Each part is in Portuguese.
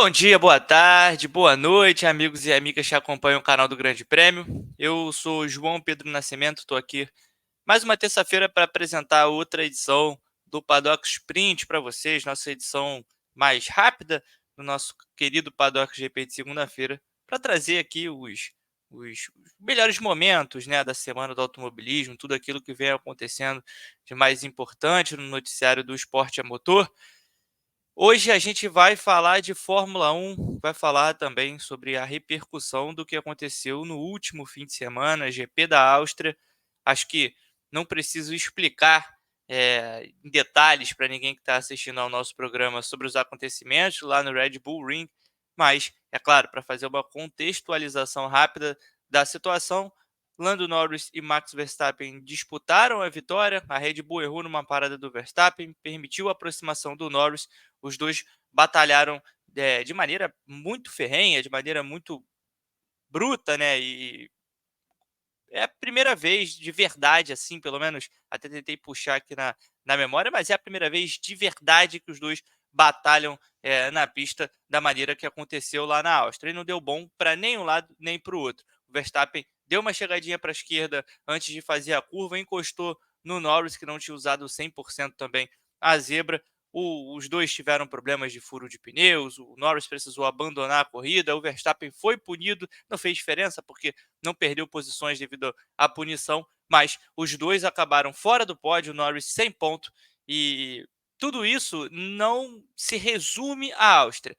Bom dia, boa tarde, boa noite, amigos e amigas que acompanham o canal do Grande Prêmio. Eu sou João Pedro Nascimento, estou aqui mais uma terça-feira para apresentar outra edição do Paddock Sprint para vocês, nossa edição mais rápida do nosso querido Paddock GP de segunda-feira, para trazer aqui os melhores momentos, né, da semana do automobilismo, tudo aquilo que vem acontecendo de mais importante no noticiário do esporte a motor. Hoje a gente vai falar de Fórmula 1, vai falar também sobre a repercussão do que aconteceu no último fim de semana, GP da Áustria. Acho que não preciso explicar em detalhes para ninguém que está assistindo ao nosso programa sobre os acontecimentos lá no Red Bull Ring, mas, é claro, para fazer uma contextualização rápida da situação, Lando Norris e Max Verstappen disputaram a vitória. A Red Bull errou numa parada do Verstappen, permitiu a aproximação do Norris. Os dois batalharam de maneira muito ferrenha, de maneira muito bruta, né? E é a primeira vez de verdade, assim, pelo menos, até tentei puxar aqui na memória, mas é a primeira vez de verdade que os dois batalham na pista da maneira que aconteceu lá na Áustria. E não deu bom para nenhum lado nem para o outro. O Verstappen deu uma chegadinha para a esquerda antes de fazer a curva, encostou no Norris, que não tinha usado 100% também a zebra. Os dois tiveram problemas de furo de pneus, o Norris precisou abandonar a corrida, o Verstappen foi punido, não fez diferença porque não perdeu posições devido à punição, mas os dois acabaram fora do pódio, o Norris sem ponto, e tudo isso não se resume à Áustria,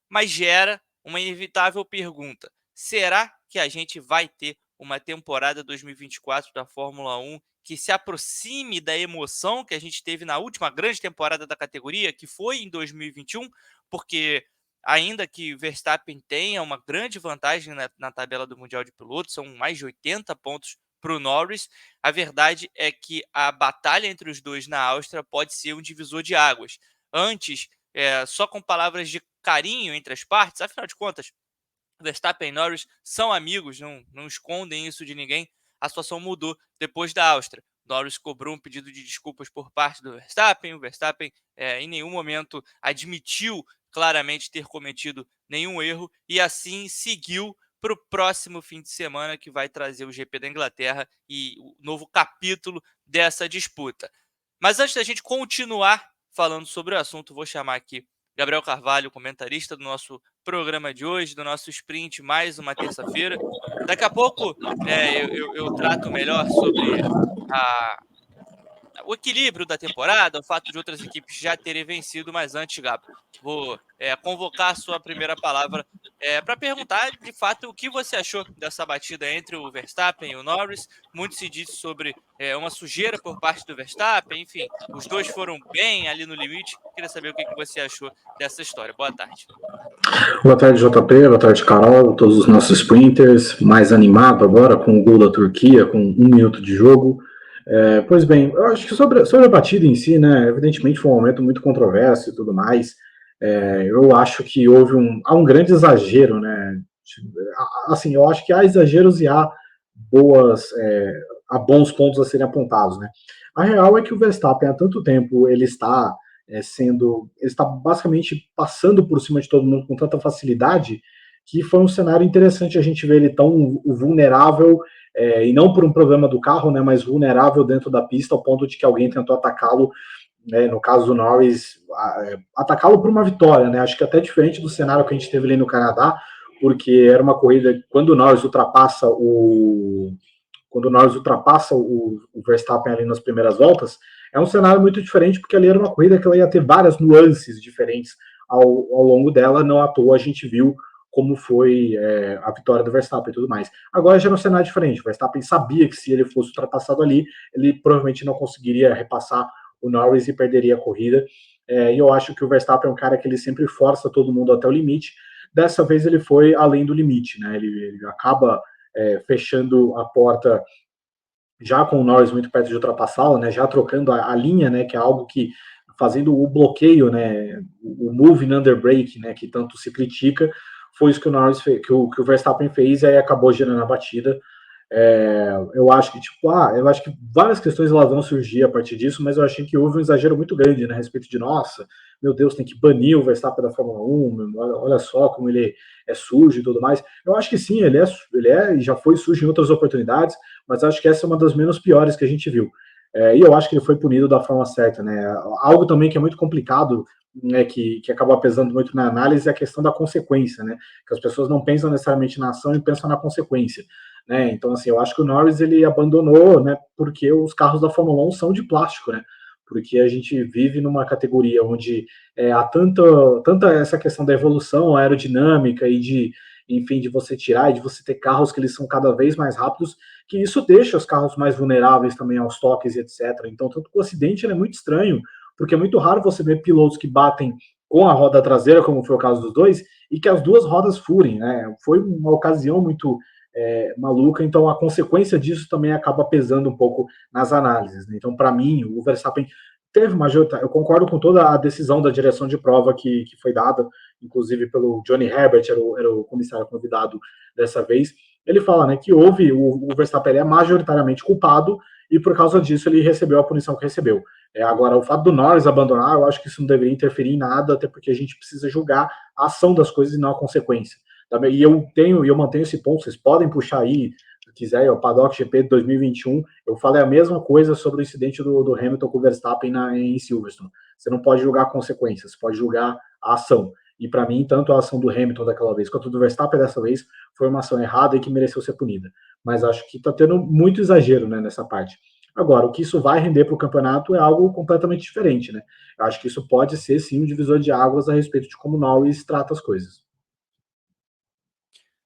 mas gera uma inevitável pergunta: será que a gente vai ter uma temporada 2024 da Fórmula 1 que se aproxime da emoção que a gente teve na última grande temporada da categoria, que foi em 2021? Porque ainda que Verstappen tenha uma grande vantagem na tabela do Mundial de Pilotos, são mais de 80 pontos para o Norris, a verdade é que a batalha entre os dois na Áustria pode ser um divisor de águas. Antes, só com palavras de carinho entre as partes, afinal de contas, Verstappen e Norris são amigos, não escondem isso de ninguém. A situação mudou depois da Áustria. Norris cobrou um pedido de desculpas por parte do Verstappen. O Verstappen em nenhum momento admitiu claramente ter cometido nenhum erro e assim seguiu para o próximo fim de semana, que vai trazer o GP da Inglaterra e o novo capítulo dessa disputa. Mas antes da gente continuar falando sobre o assunto, vou chamar aqui Gabriel Carvalho, comentarista do nosso programa de hoje, do nosso sprint, mais uma terça-feira. Daqui a pouco eu trato melhor sobre a, o equilíbrio da temporada, o fato de outras equipes já terem vencido, mas antes, Gabo, vou convocar a sua primeira palavra para perguntar, de fato, o que você achou dessa batida entre o Verstappen e o Norris. Muito se disse sobre uma sujeira por parte do Verstappen, enfim, os dois foram bem ali no limite. Queria saber o que você achou dessa história. Boa tarde. Boa tarde, JP, boa tarde, Carol, todos os nossos sprinters, mais animado agora com o gol da Turquia, com 1 minuto de jogo. Pois bem, eu acho que sobre a batida em si, né, evidentemente foi um momento muito controverso e tudo mais. Eu acho que há um grande exagero, né, assim, eu acho que há exageros e há bons pontos a serem apontados, né. A real é que o Verstappen há tanto tempo ele está basicamente passando por cima de todo mundo com tanta facilidade, que foi um cenário interessante a gente ver ele tão vulnerável, e não por um problema do carro, né, mas vulnerável dentro da pista, ao ponto de que alguém tentou atacá-lo, né, no caso do Norris, atacá-lo por uma vitória, né, acho que até diferente do cenário que a gente teve ali no Canadá, porque era uma corrida, quando o Norris ultrapassa o Verstappen ali nas primeiras voltas, é um cenário muito diferente, porque ali era uma corrida que ela ia ter várias nuances diferentes ao longo dela, não à toa a gente viu como foi a vitória do Verstappen e tudo mais. Agora já era um cenário diferente, o Verstappen sabia que se ele fosse ultrapassado ali, ele provavelmente não conseguiria repassar o Norris e perderia a corrida, e eu acho que o Verstappen é um cara que ele sempre força todo mundo até o limite. Dessa vez ele foi além do limite, né? Ele acaba fechando a porta já com o Norris muito perto de ultrapassá-lo, né, já trocando a linha, né, que é algo que fazendo o bloqueio, né, o moving under brake, né, que tanto se critica, foi isso que o Norris fez, que o Verstappen fez, e aí acabou gerando a batida. Eu acho que, eu acho que várias questões elas vão surgir a partir disso, mas eu achei que houve um exagero muito grande, né, a respeito de, nossa, meu Deus, tem que banir o Verstappen da Fórmula 1, olha só como ele é sujo e tudo mais. Eu acho que sim, ele é e já foi sujo em outras oportunidades, mas acho que essa é uma das menos piores que a gente viu. E eu acho que ele foi punido da forma certa, né? Algo também que é muito complicado, né, que acaba pesando muito na análise é a questão da consequência, né? Que as pessoas não pensam necessariamente na ação e pensam na consequência. Né? Então, assim, eu acho que o Norris ele abandonou, né? Porque os carros da Fórmula 1 são de plástico, né? Porque a gente vive numa categoria onde há tanta essa questão da evolução aerodinâmica e de, enfim, de você tirar e de você ter carros que eles são cada vez mais rápidos, que isso deixa os carros mais vulneráveis também aos toques e etc. Então, tanto que o acidente é muito estranho, porque é muito raro você ver pilotos que batem com a roda traseira, como foi o caso dos dois, e que as duas rodas furem, né? Foi uma ocasião muito maluca, então a consequência disso também acaba pesando um pouco nas análises. Né? Então, para mim, o Verstappen teve uma ajuda. Eu concordo com toda a decisão da direção de prova que foi dada, inclusive pelo Johnny Herbert, era o comissário convidado dessa vez. Ele fala, né, que o Verstappen é majoritariamente culpado e por causa disso ele recebeu a punição que recebeu. Agora, o fato do Norris abandonar, eu acho que isso não deveria interferir em nada, até porque a gente precisa julgar a ação das coisas e não a consequência. E eu mantenho esse ponto, vocês podem puxar aí, se quiser, o Paddock GP de 2021, eu falei a mesma coisa sobre o incidente do Hamilton com o Verstappen em Silverstone. Você não pode julgar consequências, você pode julgar a ação. E para mim, tanto a ação do Hamilton daquela vez quanto do Verstappen dessa vez foi uma ação errada e que mereceu ser punida. Mas acho que está tendo muito exagero, né, nessa parte. Agora, o que isso vai render para o campeonato é algo completamente diferente, né? Eu acho que isso pode ser, sim, um divisor de águas a respeito de como o Norris trata as coisas.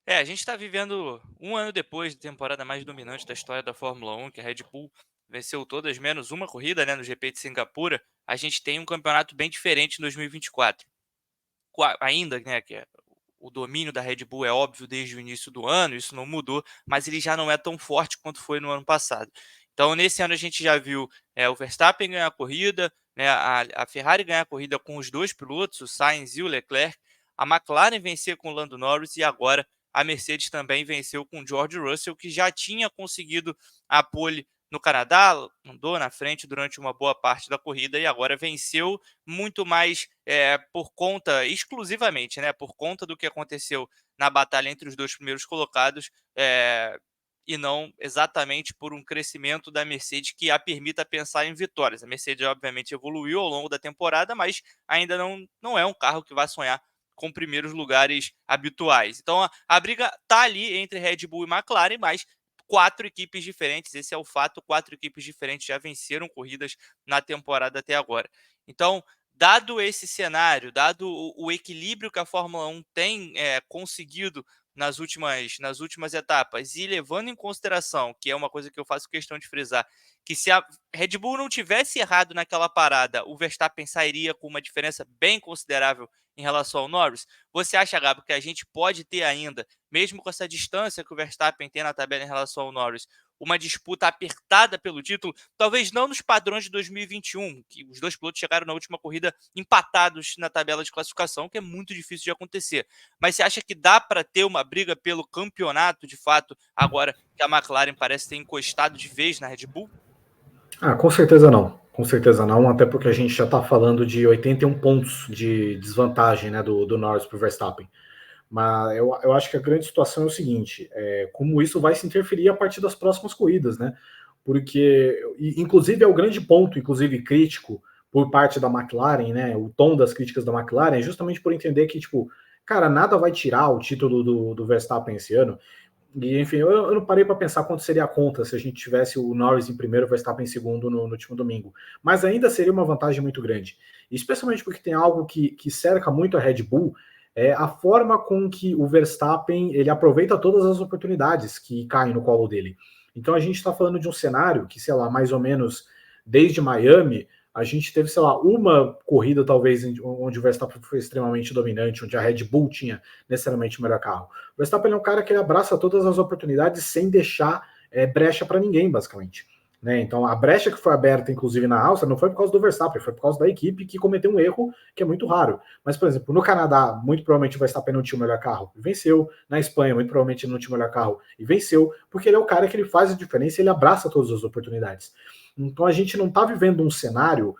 A gente está vivendo um ano depois da temporada mais dominante da história da Fórmula 1, que a Red Bull venceu todas menos uma corrida, né, no GP de Singapura. A gente tem um campeonato bem diferente em 2024. Ainda, né, o domínio da Red Bull é óbvio desde o início do ano, isso não mudou, mas ele já não é tão forte quanto foi no ano passado. Então, nesse ano a gente já viu o Verstappen ganhar a corrida, né, a Ferrari ganhar a corrida com os dois pilotos, o Sainz e o Leclerc, a McLaren vencer com o Lando Norris e agora a Mercedes também venceu com o George Russell, que já tinha conseguido a pole no Canadá, andou na frente durante uma boa parte da corrida e agora venceu muito mais por conta, exclusivamente, né, por conta do que aconteceu na batalha entre os dois primeiros colocados, e não exatamente por um crescimento da Mercedes que a permita pensar em vitórias. A Mercedes, obviamente, evoluiu ao longo da temporada, mas ainda não é um carro que vai sonhar com primeiros lugares habituais. Então, a briga está ali entre Red Bull e McLaren, mas quatro equipes diferentes, esse é o fato, quatro equipes diferentes já venceram corridas na temporada até agora. Então, dado esse cenário, dado o equilíbrio que a Fórmula 1 tem conseguido nas últimas etapas, e levando em consideração, que é uma coisa que eu faço questão de frisar, que se a Red Bull não tivesse errado naquela parada, o Verstappen sairia com uma diferença bem considerável em relação ao Norris. Você acha, Gabo, que a gente pode ter ainda, mesmo com essa distância que o Verstappen tem na tabela em relação ao Norris, uma disputa apertada pelo título, talvez não nos padrões de 2021, que os dois pilotos chegaram na última corrida empatados na tabela de classificação, que é muito difícil de acontecer. Mas você acha que dá para ter uma briga pelo campeonato, de fato, agora que a McLaren parece ter encostado de vez na Red Bull? Com certeza não. Com certeza não, até porque a gente já está falando de 81 pontos de desvantagem, né, do Norris para o Verstappen. Mas eu acho que a grande situação é o seguinte: como isso vai se interferir a partir das próximas corridas, né? Porque, inclusive, é o grande ponto, inclusive crítico, por parte da McLaren, né? O tom das críticas da McLaren é justamente por entender que, tipo, cara, nada vai tirar o título do Verstappen esse ano. E, enfim, eu não parei para pensar quanto seria a conta se a gente tivesse o Norris em primeiro e o Verstappen em segundo no último domingo. Mas ainda seria uma vantagem muito grande. Especialmente porque tem algo que cerca muito a Red Bull, é a forma com que o Verstappen ele aproveita todas as oportunidades que caem no colo dele. Então a gente está falando de um cenário que, sei lá, mais ou menos desde Miami, a gente teve, sei lá, uma corrida talvez onde o Verstappen foi extremamente dominante, onde a Red Bull tinha necessariamente o melhor carro. O Verstappen é um cara que abraça todas as oportunidades sem deixar brecha para ninguém, basicamente. né? Então a brecha que foi aberta, inclusive na Áustria, não foi por causa do Verstappen, foi por causa da equipe que cometeu um erro que é muito raro. Mas, por exemplo, no Canadá, muito provavelmente o Verstappen não tinha o melhor carro e venceu. Na Espanha, muito provavelmente ele não tinha o melhor carro e venceu, porque ele é o cara que ele faz a diferença e ele abraça todas as oportunidades. Então a gente não está vivendo um cenário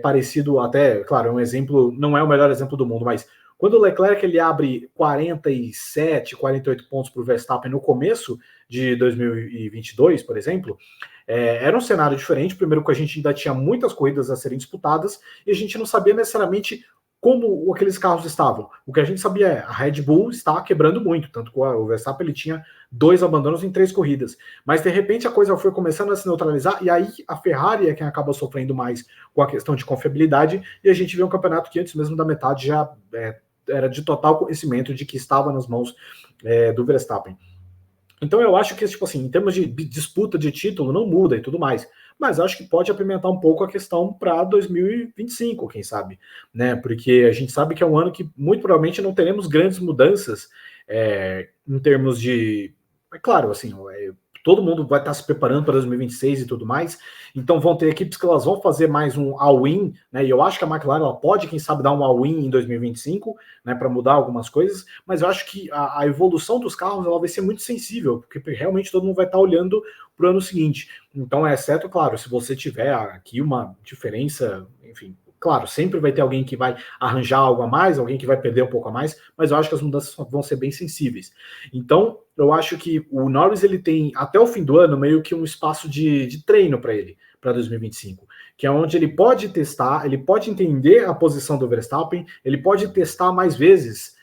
parecido, até, claro, é um exemplo, não é o melhor exemplo do mundo, mas quando o Leclerc ele abre 47, 48 pontos para o Verstappen no começo de 2022, por exemplo, era um cenário diferente. Primeiro que a gente ainda tinha muitas corridas a serem disputadas e a gente não sabia necessariamente como aqueles carros estavam. O que a gente sabia é a Red Bull está quebrando muito, tanto que o Verstappen ele tinha 2 abandonos em 3 corridas. Mas de repente a coisa foi começando a se neutralizar e aí a Ferrari é quem acaba sofrendo mais com a questão de confiabilidade e a gente vê um campeonato que antes mesmo da metade já era de total conhecimento de que estava nas mãos do Verstappen. Então eu acho que, tipo assim, em termos de disputa de título, não muda e tudo mais. Mas acho que pode apimentar um pouco a questão para 2025, quem sabe, né? Porque a gente sabe que é um ano que muito provavelmente não teremos grandes mudanças em termos de. É claro, assim, todo mundo vai estar se preparando para 2026 e tudo mais. Então vão ter equipes que elas vão fazer mais um all-in, né? E eu acho que a McLaren ela pode, quem sabe, dar um all-in em 2025, né? Para mudar algumas coisas. Mas eu acho que a evolução dos carros ela vai ser muito sensível, porque realmente todo mundo vai estar olhando para o ano seguinte. Então, exceto, claro, se você tiver aqui uma diferença, enfim, claro, sempre vai ter alguém que vai arranjar algo a mais, alguém que vai perder um pouco a mais, mas eu acho que as mudanças vão ser bem sensíveis. Então, eu acho que o Norris ele tem até o fim do ano meio que um espaço de treino para ele, para 2025, que é onde ele pode testar, ele pode entender a posição do Verstappen, ele pode testar mais vezes,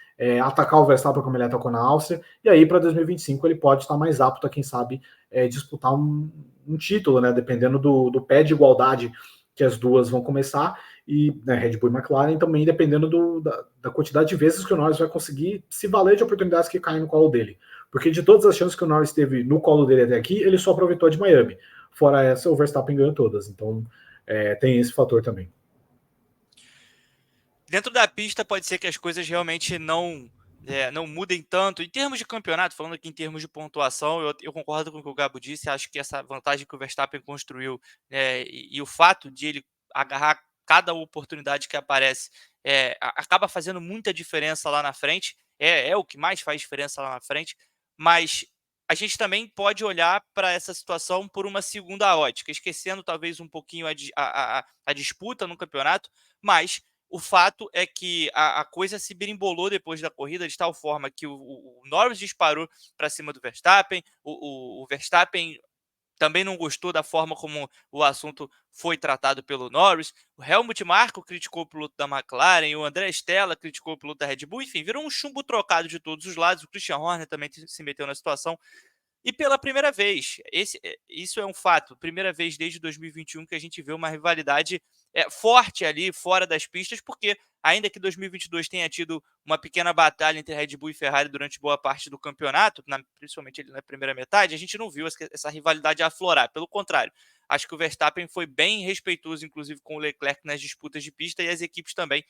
atacar o Verstappen como ele atacou na Áustria, e aí para 2025 ele pode estar mais apto a, quem sabe, disputar um título, né, dependendo do pé de igualdade que as duas vão começar, e né, Red Bull e McLaren também dependendo da quantidade de vezes que o Norris vai conseguir se valer de oportunidades que caem no colo dele. Porque de todas as chances que o Norris teve no colo dele até aqui, ele só aproveitou a de Miami. Fora essa, o Verstappen ganhou todas. Então, tem esse fator também. Dentro da pista pode ser que as coisas realmente não mudem tanto. Em termos de campeonato, falando aqui em termos de pontuação, eu concordo com o que o Gabo disse. Acho que essa vantagem que o Verstappen construiu e o fato de ele agarrar cada oportunidade que aparece acaba fazendo muita diferença lá na frente. É o que mais faz diferença lá na frente. Mas a gente também pode olhar para essa situação por uma segunda ótica, esquecendo talvez um pouquinho a disputa no campeonato, mas o fato é que a coisa se birimbolou depois da corrida de tal forma que o Norris disparou para cima do Verstappen, o Verstappen também não gostou da forma como o assunto foi tratado pelo Norris, o Helmut Marko criticou o piloto da McLaren, o André Stella criticou o piloto da Red Bull, enfim, virou um chumbo trocado de todos os lados, o Christian Horner também se meteu na situação, e pela primeira vez, isso é um fato, primeira vez desde 2021 que a gente vê uma rivalidade forte ali fora das pistas, porque ainda que 2022 tenha tido uma pequena batalha entre Red Bull e Ferrari durante boa parte do campeonato, principalmente ali na primeira metade, a gente não viu essa rivalidade aflorar. Pelo contrário, acho que o Verstappen foi bem respeitoso, inclusive com o Leclerc nas disputas de pista e as equipes também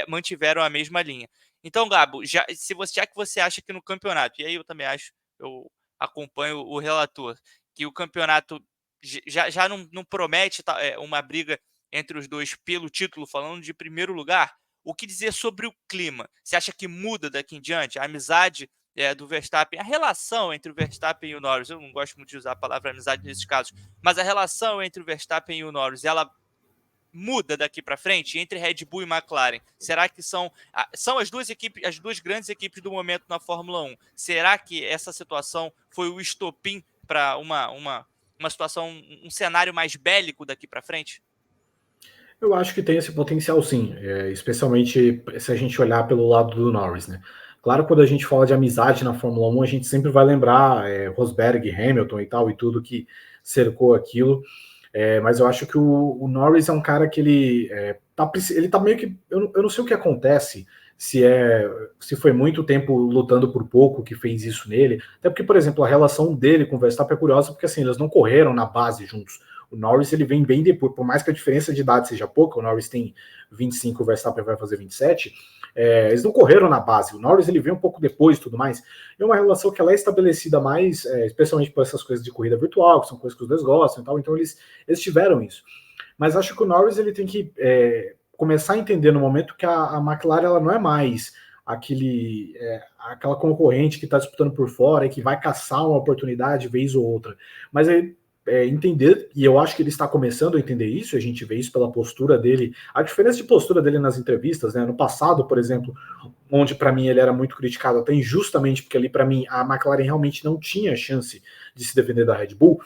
mantiveram a mesma linha. Então, Gabo, já que você acha que no campeonato, e aí eu também acho, eu acompanho o relator, que o campeonato já não promete uma briga entre os dois pelo título, falando de primeiro lugar, o que dizer sobre o clima? Você acha que muda daqui em diante? A amizade do Verstappen, a relação entre o Verstappen e o Norris, eu não gosto muito de usar a palavra amizade nesses casos, mas a relação entre o Verstappen e o Norris, ela muda daqui para frente entre Red Bull e McLaren? Será que são as duas equipes, as duas grandes equipes do momento na Fórmula 1? Será que essa situação foi o estopim para uma situação, um cenário mais bélico daqui para frente? Eu acho que tem esse potencial sim, especialmente se a gente olhar pelo lado do Norris, né? Claro, quando a gente fala de amizade na Fórmula 1, a gente sempre vai lembrar Rosberg, Hamilton e tal, e tudo que cercou aquilo. Mas eu acho que o Norris é um cara que ele tá meio que. Eu não sei o que acontece, se foi muito tempo lutando por pouco que fez isso nele. Até porque, por exemplo, a relação dele com o Verstappen é curiosa, porque assim, eles não correram na base juntos. O Norris ele vem bem depois, por mais que a diferença de idade seja pouca, o Norris tem 25, o Verstappen vai fazer 27. Eles não correram na base. O Norris ele veio um pouco depois e tudo mais. É uma relação que ela é estabelecida mais, especialmente por essas coisas de corrida virtual, que são coisas que os dois gostam e tal. Então eles tiveram isso. Mas acho que o Norris ele tem que começar a entender no momento que a McLaren ela não é mais aquela concorrente que está disputando por fora e que vai caçar uma oportunidade vez ou outra. Mas entender, e eu acho que ele está começando a entender isso, a gente vê isso pela postura dele, a diferença de postura dele nas entrevistas, né? No passado, por exemplo, onde para mim ele era muito criticado, até injustamente, porque ali para mim a McLaren realmente não tinha chance de se defender da Red Bull,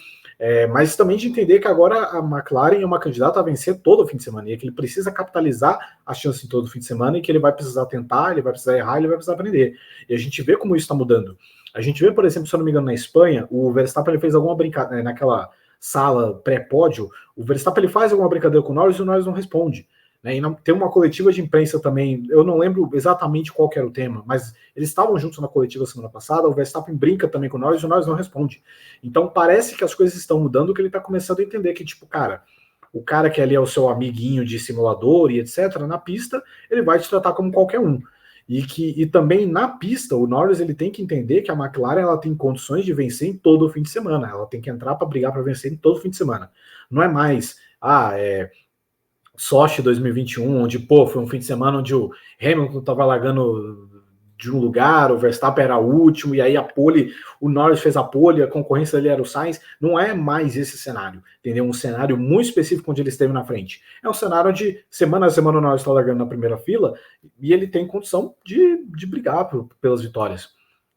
mas também de entender que agora a McLaren é uma candidata a vencer todo o fim de semana, e que ele precisa capitalizar a chance em todo o fim de semana, e que ele vai precisar tentar, ele vai precisar errar, ele vai precisar aprender. E a gente vê como isso está mudando. A gente vê, por exemplo, se eu não me engano, na Espanha, o Verstappen ele fez alguma brincadeira, naquela sala pré-pódio, o Verstappen ele faz alguma brincadeira com o Norris e o Norris não responde. Né? E tem uma coletiva de imprensa também, eu não lembro exatamente qual era o tema, mas eles estavam juntos na coletiva semana passada, o Verstappen brinca também com o Norris e o Norris não responde. Então parece que as coisas estão mudando, que ele está começando a entender que, tipo, cara, o cara que ali é o seu amiguinho de simulador e etc., na pista, ele vai te tratar como qualquer um. E também na pista, o Norris ele tem que entender que a McLaren ela tem condições de vencer em todo o fim de semana. Ela tem que entrar para brigar para vencer em todo o fim de semana. Não é mais, Sochi 2021, onde, pô, foi um fim de semana onde o Hamilton estava largando de um lugar, o Verstappen era o último, e aí o Norris fez a pole, a concorrência dele era o Sainz. Não é mais esse cenário, entendeu? Um cenário muito específico onde ele esteve na frente. É um cenário onde semana a semana o Norris está largando na primeira fila e ele tem condição de brigar pelas vitórias,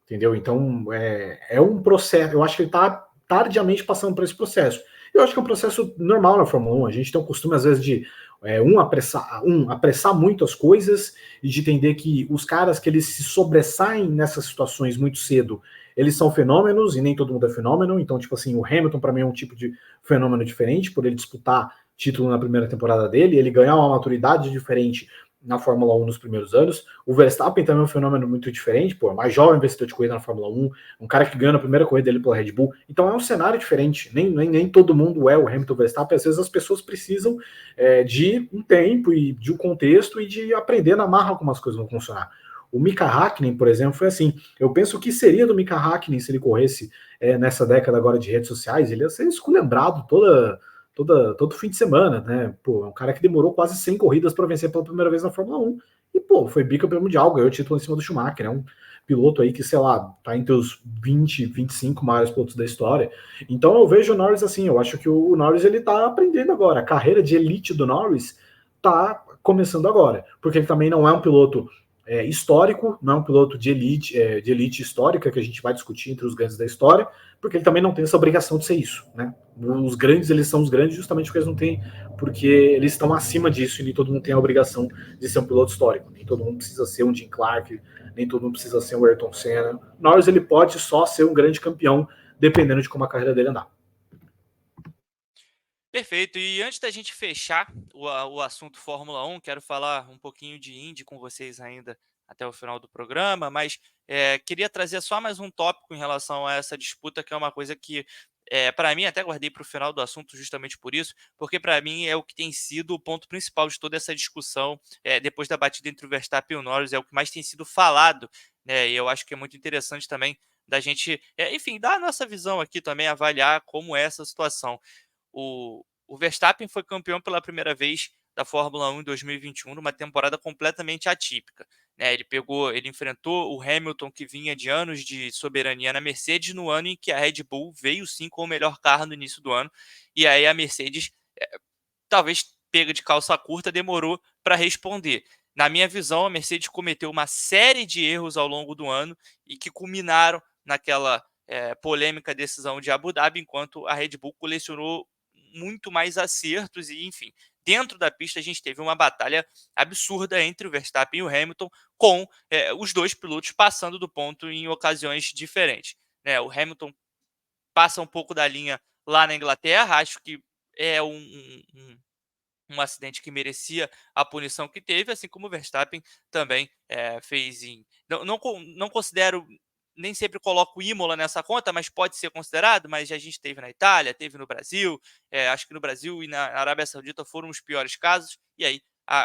entendeu? Então, é um processo, eu acho que ele está tardiamente passando por esse processo. Eu acho que é um processo normal na Fórmula 1. A gente tem o costume, às vezes, de apressar muito as coisas e de entender que os caras que eles se sobressaem nessas situações muito cedo, eles são fenômenos e nem todo mundo é fenômeno. Então, tipo assim, o Hamilton para mim é um tipo de fenômeno diferente, por ele disputar título na primeira temporada dele, ele ganhar uma maturidade diferente na Fórmula 1 nos primeiros anos. O Verstappen também é um fenômeno muito diferente, pô, mais jovem vencedor de corrida na Fórmula 1, um cara que ganha na primeira corrida dele pela Red Bull. Então é um cenário diferente, nem todo mundo é o Hamilton Verstappen, às vezes as pessoas precisam de um tempo e de um contexto e de aprender na marra como as coisas vão funcionar. O Mika Hakkinen, por exemplo, foi assim. Eu penso o que seria do Mika Hakkinen se ele corresse nessa década agora de redes sociais. Ele ia ser esculhambrado todo fim de semana, né? Pô, é um cara que demorou quase 100 corridas para vencer pela primeira vez na Fórmula 1 e, pô, foi bicampeão mundial, ganhou o título em cima do Schumacher, é um piloto aí que, sei lá, tá entre os 20, 25 maiores pilotos da história. Então eu vejo o Norris assim, eu acho que o Norris ele tá aprendendo agora, a carreira de elite do Norris tá começando agora, porque ele também não é um piloto histórico, não é um piloto de elite histórica que a gente vai discutir entre os grandes da história, porque ele também não tem essa obrigação de ser isso, né? Os grandes, eles são os grandes justamente porque eles não têm, porque eles estão acima disso e nem todo mundo tem a obrigação de ser um piloto histórico. Nem todo mundo precisa ser um Jim Clark, nem todo mundo precisa ser um Ayrton Senna. Norris, ele pode só ser um grande campeão, dependendo de como a carreira dele andar. Perfeito. E antes da gente fechar o assunto Fórmula 1, quero falar um pouquinho de Indy com vocês ainda até o final do programa, mas queria trazer só mais um tópico em relação a essa disputa, que é uma coisa que, para mim, até guardei para o final do assunto justamente por isso, porque para mim é o que tem sido o ponto principal de toda essa discussão, depois da batida entre o Verstappen e o Norris, é o que mais tem sido falado, né? E eu acho que é muito interessante também da gente, enfim, dar a nossa visão aqui também, avaliar como é essa situação. O Verstappen foi campeão pela primeira vez da Fórmula 1 em 2021, numa temporada completamente atípica. Né? Ele enfrentou o Hamilton, que vinha de anos de soberania na Mercedes, no ano em que a Red Bull veio sim com o melhor carro no início do ano, e aí a Mercedes, talvez pega de calça curta, demorou para responder. Na minha visão, a Mercedes cometeu uma série de erros ao longo do ano e que culminaram naquela polêmica decisão de Abu Dhabi, enquanto a Red Bull colecionou muito mais acertos e, enfim, dentro da pista a gente teve uma batalha absurda entre o Verstappen e o Hamilton, com os dois pilotos passando do ponto em ocasiões diferentes. Né? O Hamilton passa um pouco da linha lá na Inglaterra, acho que é um acidente que merecia a punição que teve, assim como o Verstappen também fez em... Não considero, nem sempre coloco o Imola nessa conta, mas pode ser considerado, mas a gente teve na Itália, teve no Brasil, acho que no Brasil e na Arábia Saudita foram os piores casos, e aí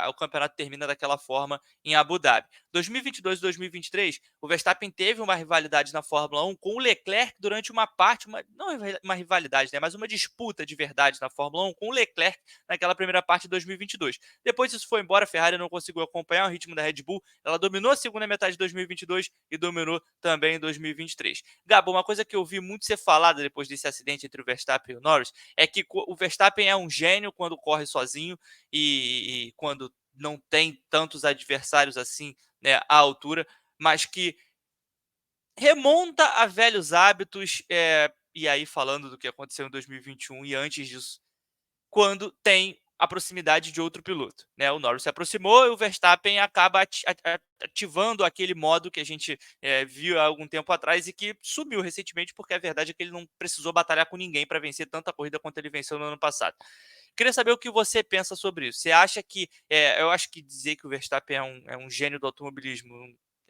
o campeonato termina daquela forma em Abu Dhabi. 2022 e 2023, o Verstappen teve uma rivalidade na Fórmula 1 com o Leclerc durante uma parte, não uma rivalidade, né, mas uma disputa de verdade na Fórmula 1 com o Leclerc naquela primeira parte de 2022. Depois isso foi embora, a Ferrari não conseguiu acompanhar o ritmo da Red Bull, ela dominou a segunda metade de 2022 e dominou também em 2023. Gabo, uma coisa que eu vi muito ser falada depois desse acidente entre o Verstappen e o Norris é que o Verstappen é um gênio quando corre sozinho e quando não tem tantos adversários assim, né, à altura, mas que remonta a velhos hábitos, e aí falando do que aconteceu em 2021 e antes disso, quando tem a proximidade de outro piloto, né? O Norris se aproximou e o Verstappen acaba ativando aquele modo que a gente viu há algum tempo atrás e que sumiu recentemente, porque a verdade é que ele não precisou batalhar com ninguém para vencer tanta corrida quanto ele venceu no ano passado. Queria saber o que você pensa sobre isso. Você acha que. Eu acho que dizer que o Verstappen é um gênio do automobilismo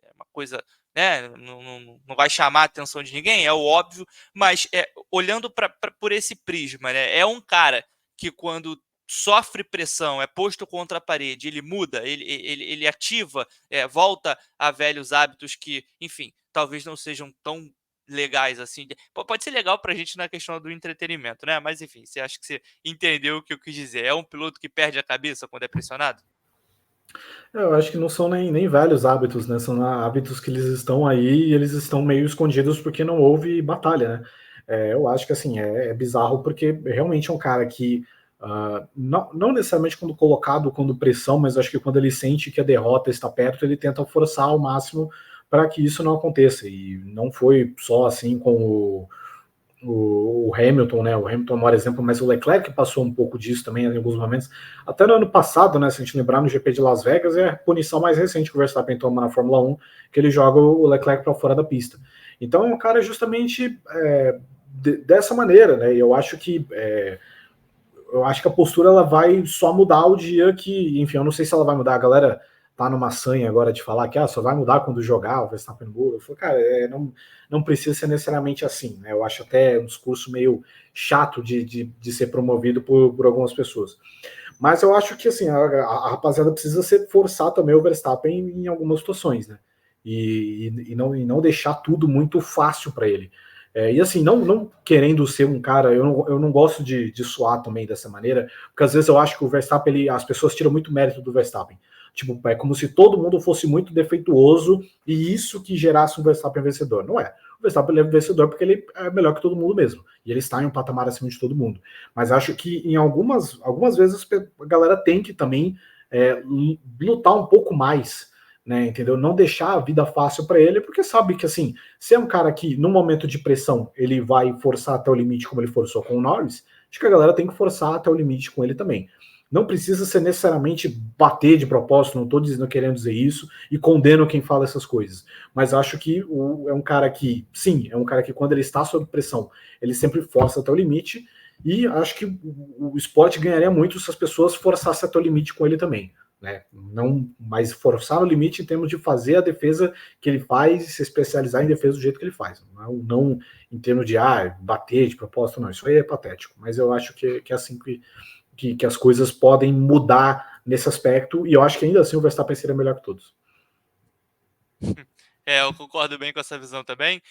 é uma coisa. Né, não vai chamar a atenção de ninguém, é o óbvio, mas olhando por esse prisma, né, é um cara que quando sofre pressão, é posto contra a parede, ele muda, ele ativa, volta a velhos hábitos que, enfim, talvez não sejam tão legais assim. Pode ser legal pra gente na questão do entretenimento, né? Mas enfim, você acha que você entendeu o que eu quis dizer? É um piloto que perde a cabeça quando é pressionado? Eu acho que não são nem velhos hábitos, né? São hábitos que eles estão aí e eles estão meio escondidos porque não houve batalha, né? Eu acho que assim é bizarro porque realmente é um cara que não necessariamente quando colocado, quando pressão, mas acho que quando ele sente que a derrota está perto, ele tenta forçar ao máximo para que isso não aconteça. E não foi só assim com o Hamilton, né? O Hamilton é o maior exemplo, mas o Leclerc passou um pouco disso também em alguns momentos. Até no ano passado, né? Se a gente lembrar, no GP de Las Vegas, é a punição mais recente que o Verstappen toma na Fórmula 1, que ele joga o Leclerc para fora da pista. Então é um cara justamente dessa maneira, né? E eu acho que a postura ela vai só mudar o dia que, enfim, eu não sei se ela vai mudar. A galera tá numa sanha agora de falar que só vai mudar quando jogar o Verstappen Bull. Eu falo, cara, não precisa ser necessariamente assim, né? Eu acho até um discurso meio chato de ser promovido por algumas pessoas. Mas eu acho que assim, a rapaziada precisa forçar também o Verstappen em algumas situações, né? E não deixar tudo muito fácil para ele. E assim, não querendo ser um cara, eu não gosto de suar também dessa maneira, porque às vezes eu acho que o Verstappen, as pessoas tiram muito mérito do Verstappen. Tipo, é como se todo mundo fosse muito defeituoso e isso que gerasse um Verstappen vencedor. Não é. O Verstappen é vencedor porque ele é melhor que todo mundo mesmo. E ele está em um patamar acima de todo mundo. Mas acho que em algumas vezes a galera tem que também lutar um pouco mais, né, entendeu? Não deixar a vida fácil para ele, porque sabe que assim, se é um cara que no momento de pressão ele vai forçar até o limite como ele forçou com o Norris, acho que a galera tem que forçar até o limite com ele também. Não precisa ser necessariamente bater de propósito, não estou querendo dizer isso e condeno quem fala essas coisas, mas acho que é um cara que, sim, é um cara que quando ele está sob pressão, ele sempre força até o limite e acho que o esporte ganharia muito se as pessoas forçassem até o limite com ele também. Né? Não, mas forçar o limite em termos de fazer a defesa que ele faz e se especializar em defesa do jeito que ele faz. Não em termos de bater de propósito, não. Isso aí é patético. Mas eu acho que é assim que as coisas podem mudar nesse aspecto, e eu acho que ainda assim o Verstappen seria melhor que todos. Eu concordo bem com essa visão também.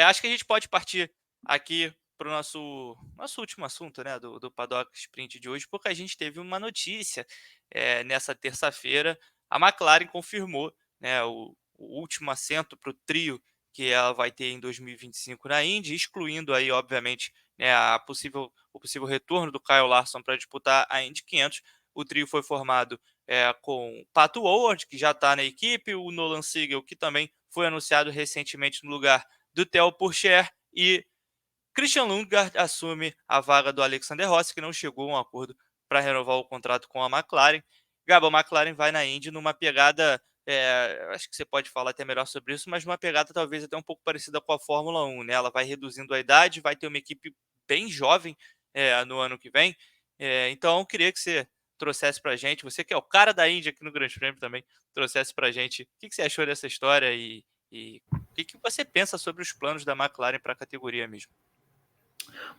Acho que a gente pode partir aqui para o nosso último assunto, né, do Paddock Sprint de hoje, porque a gente teve uma notícia nessa terça-feira. A McLaren confirmou, né, o último assento para o trio que ela vai ter em 2025 na Indy, excluindo aí, obviamente, né, o possível retorno do Kyle Larson para disputar a Indy 500. O trio foi formado com Pato O'Ward, que já está na equipe, o Nolan Siegel, que também foi anunciado recentemente no lugar do Theo Pourchaire, e Christian Lundgaard assume a vaga do Alexander Rossi, que não chegou a um acordo para renovar o contrato com a McLaren. Gabo, a McLaren vai na Indy numa pegada, acho que você pode falar até melhor sobre isso, mas uma pegada talvez até um pouco parecida com a Fórmula 1, né? Ela vai reduzindo a idade, vai ter uma equipe bem jovem no ano que vem. Então, eu queria que você trouxesse para a gente, você que é o cara da Indy aqui no Grande Prêmio também, trouxesse para a gente o que você achou dessa história e o que você pensa sobre os planos da McLaren para a categoria mesmo.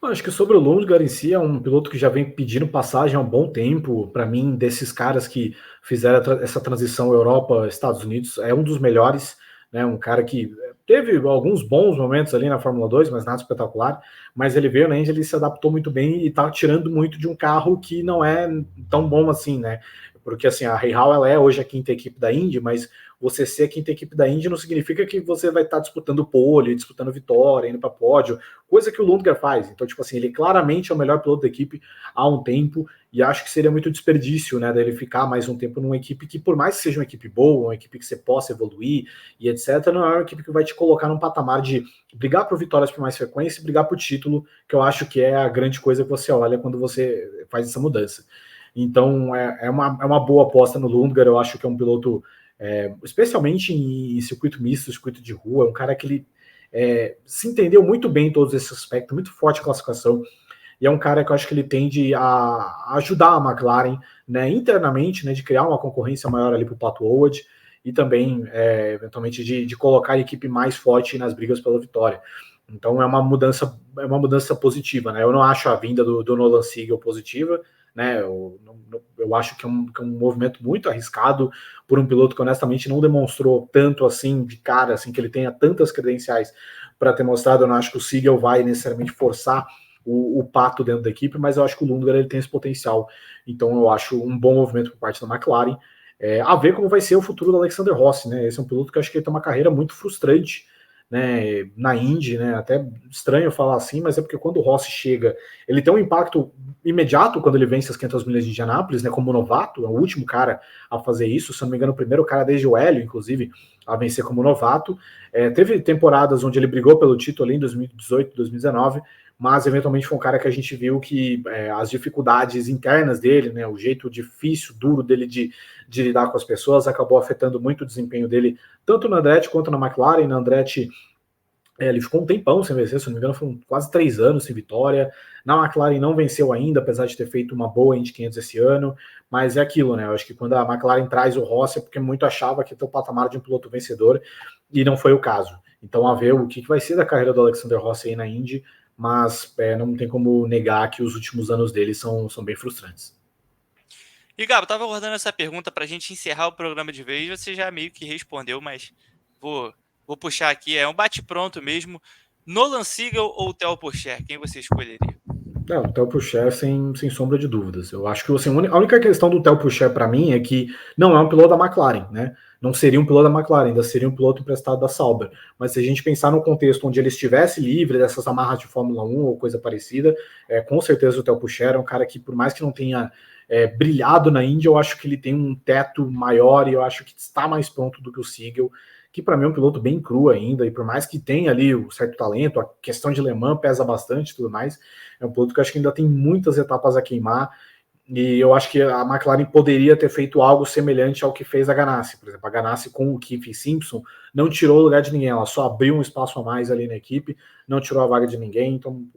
Eu acho que sobre o Lundgaard em si, é um piloto que já vem pedindo passagem há um bom tempo. Para mim, desses caras que fizeram essa transição Europa-Estados Unidos, é um dos melhores. Né? Um cara que teve alguns bons momentos ali na Fórmula 2, mas nada espetacular. Mas ele veio na Indy, ele se adaptou muito bem e está tirando muito de um carro que não é tão bom assim, né? Porque assim, a Rahal ela é hoje a quinta equipe da Indy, mas você ser a quinta equipe da Indy não significa que você vai estar disputando pole, disputando vitória, indo para pódio, coisa que o Lundgaard faz. Então, tipo assim, ele claramente é o melhor piloto da equipe há um tempo, e acho que seria muito desperdício, né, dele ficar mais um tempo numa equipe que, por mais que seja uma equipe boa, uma equipe que você possa evoluir e etc., não é uma equipe que vai te colocar num patamar de brigar por vitórias com mais frequência e brigar por título, que eu acho que é a grande coisa que você olha quando você faz essa mudança. Então, é uma boa aposta no Lundgaard. Eu acho que é um piloto, especialmente em circuito misto, circuito de rua, é um cara que ele se entendeu muito bem em todos esses aspectos, muito forte a classificação, e é um cara que eu acho que ele tende a ajudar a McLaren, né, internamente, né, de criar uma concorrência maior ali para o Pato Howard, e também, eventualmente, de colocar a equipe mais forte nas brigas pela vitória. Então é uma mudança positiva, né? Eu não acho a vinda do Nolan Siegel positiva, né? Eu acho que é um movimento muito arriscado por um piloto que honestamente não demonstrou tanto assim de cara, assim, que ele tenha tantas credenciais para ter mostrado. Eu não acho que o Siegel vai necessariamente forçar o pato dentro da equipe, mas eu acho que o Lundgaard ele tem esse potencial. Então eu acho um bom movimento por parte da McLaren. A ver como vai ser o futuro do Alexander Rossi, né? Esse é um piloto que eu acho que ele tem uma carreira muito frustrante, né, na Indy, né, até estranho falar assim, mas é porque quando o Rossi chega, ele tem um impacto imediato quando ele vence as 500 milhas de Indianápolis, né, como novato, é o último cara a fazer isso, se não me engano, o primeiro cara desde o Hélio, inclusive, a vencer como novato. Teve temporadas onde ele brigou pelo título ali em 2018, 2019, mas eventualmente foi um cara que a gente viu que as dificuldades internas dele, né, o jeito difícil, duro dele de lidar com as pessoas, acabou afetando muito o desempenho dele, tanto na Andretti quanto na McLaren. Na Andretti, ele ficou um tempão sem vencer, se não me engano, foram quase 3 anos sem vitória. Na McLaren não venceu ainda, apesar de ter feito uma boa Indy 500 esse ano, mas é aquilo, né? Eu acho que quando a McLaren traz o Rossi é porque muito achava que ia ter o patamar de um piloto vencedor, e não foi o caso. Então, a ver o que vai ser da carreira do Alexander Rossi aí na Indy, mas não tem como negar que os últimos anos dele são bem frustrantes. E, Gabo, tava aguardando essa pergunta pra gente encerrar o programa de vez. Você já meio que respondeu, mas vou, vou puxar aqui. É um bate-pronto mesmo. Nolan Siegel ou Theo Pourchaire? Quem você escolheria? O Theo Pourchaire, sem sombra de dúvidas. Eu acho que assim, a única questão do Theo Pourchaire para mim é que não é um piloto da McLaren, né? Não seria um piloto da McLaren, ainda seria um piloto emprestado da Sauber. Mas se a gente pensar no contexto onde ele estivesse livre dessas amarras de Fórmula 1 ou coisa parecida, com certeza o Theo Pourchaire é um cara que, por mais que não tenha brilhado na Indy, eu acho que ele tem um teto maior e eu acho que está mais pronto do que o Siegel, que para mim é um piloto bem cru ainda, e por mais que tenha ali o certo talento, a questão de Le Mans pesa bastante e tudo mais, é um piloto que eu acho que ainda tem muitas etapas a queimar, e eu acho que a McLaren poderia ter feito algo semelhante ao que fez a Ganassi. Por exemplo, a Ganassi com o Keith Simpson não tirou o lugar de ninguém, ela só abriu um espaço a mais ali na equipe, não tirou a vaga de ninguém. Então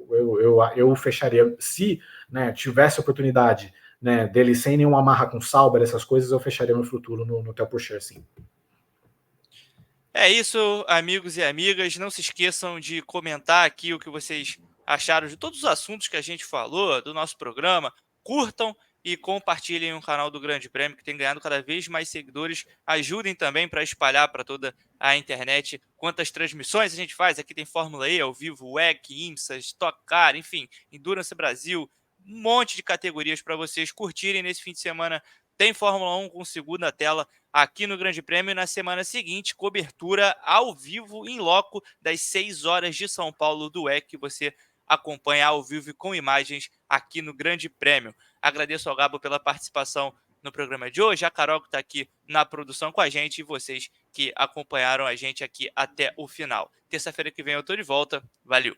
eu fecharia, se, né, tivesse oportunidade, né, dele sem nenhuma amarra com Sauber, essas coisas, eu fecharia meu futuro no Theo Pourchaire, sim. É isso, amigos e amigas. Não se esqueçam de comentar aqui o que vocês acharam de todos os assuntos que a gente falou do nosso programa. Curtam e compartilhem o canal do Grande Prêmio, que tem ganhado cada vez mais seguidores. Ajudem também para espalhar para toda a internet quantas transmissões a gente faz. Aqui tem Fórmula E ao vivo, WEC, IMSA, Stock Car, enfim, Endurance Brasil. Um monte de categorias para vocês curtirem nesse fim de semana. Tem Fórmula 1 com segunda tela aqui no Grande Prêmio. Na semana seguinte, cobertura ao vivo, em loco, das 6 horas de São Paulo do WEC, que você acompanha ao vivo e com imagens aqui no Grande Prêmio. Agradeço ao Gabo pela participação no programa de hoje, a Carol que está aqui na produção com a gente e vocês que acompanharam a gente aqui até o final. Terça-feira que vem eu estou de volta. Valeu!